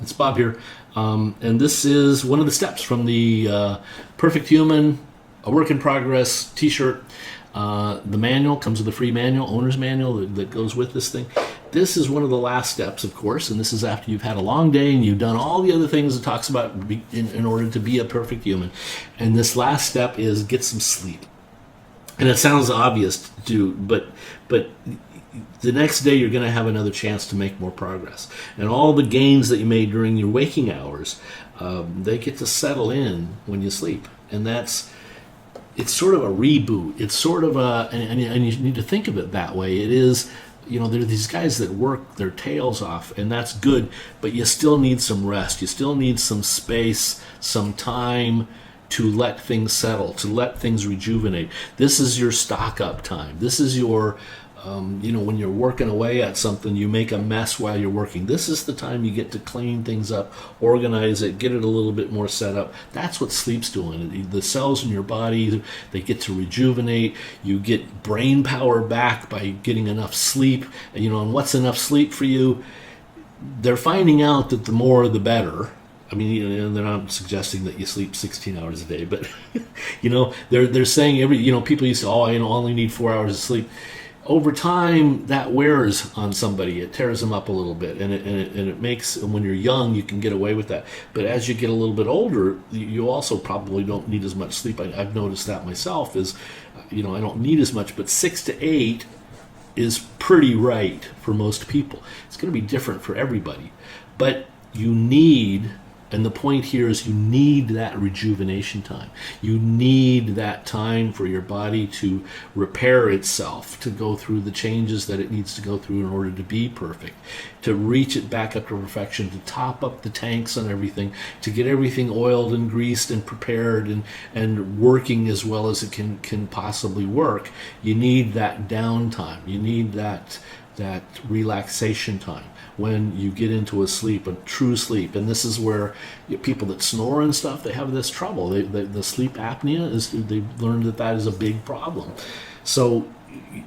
It's Bob here, and this is one of the steps from the Perfect Human, a work in progress t-shirt. The manual comes with a free manual, owner's manual that goes with this thing. This is one of the last steps, of course, and this is after you've had a long day and you've done all the other things it talks about in order to be a perfect human. And this last step is get some sleep. And it sounds obvious to do, but the next day you're going to have another chance to make more progress. And all the gains that you made during your waking hours, they get to settle in when you sleep. And it's sort of a reboot. It's sort of and you need to think of it that way. It is, there are these guys that work their tails off, and that's good, but you still need some rest. You still need some space, some time to let things settle, to let things rejuvenate. This is your stock up time. This is your, when you're working away at something, you make a mess while you're working. This is the time you get to clean things up, organize it, get it a little bit more set up. That's what sleep's doing. The cells in your body, they get to rejuvenate. You get brain power back by getting enough sleep. And what's enough sleep for you? They're finding out that the more the better. I mean, they're not suggesting that you sleep 16 hours a day, but they're saying people used to, I only need 4 hours of sleep. Over time, that wears on somebody. It tears them up a little bit, and it makes, when you're young, you can get away with that. But as you get a little bit older, you also probably don't need as much sleep. I've noticed that myself. I don't need as much, but 6 to 8 is pretty right for most people. It's going to be different for everybody, but you need. And the point here is you need that rejuvenation time. You need that time for your body to repair itself, to go through the changes that it needs to go through in order to be perfect, to reach it back up to perfection, to top up the tanks on everything, to get everything oiled and greased and prepared and working as well as it can possibly work. You need that downtime. You need that relaxation time when you get into a true sleep. And this is where people that snore and stuff, they have this trouble. The sleep apnea they've learned that is a big problem. So,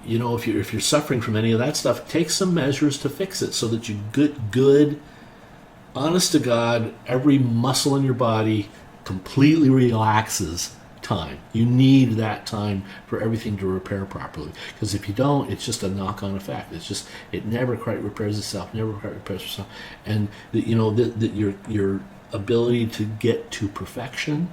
if you're suffering from any of that stuff, take some measures to fix it so that you get good, honest to God, every muscle in your body completely relaxes time. You need that time for everything to repair properly, because if you don't, it's just a knock-on effect. It never quite repairs itself, and your ability to get to perfection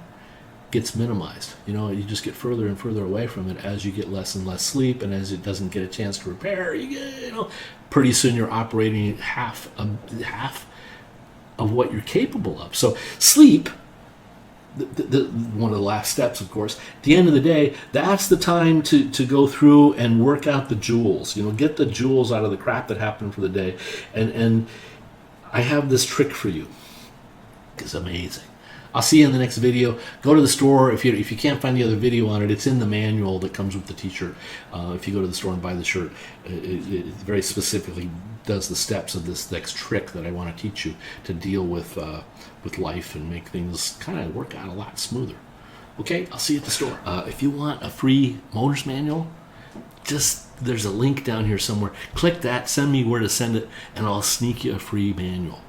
gets minimized. You just get further and further away from it as you get less and less sleep, and as it doesn't get a chance to repair, pretty soon you're operating at half of what you're capable of. So sleep, one of the last steps, of course. At the end of the day, that's the time to go through and work out the jewels. Get the jewels out of the crap that happened for the day. And I have this trick for you. It's amazing. I'll see you in the next video. Go to the store. If you can't find the other video on it, it's in the manual that comes with the t-shirt. If you go to the store and buy the shirt, it very specifically does the steps of this next trick that I want to teach you to deal with life and make things kind of work out a lot smoother. Okay, I'll see you at the store. If you want a free owner's manual, there's a link down here somewhere. Click that, send me where to send it, and I'll sneak you a free manual.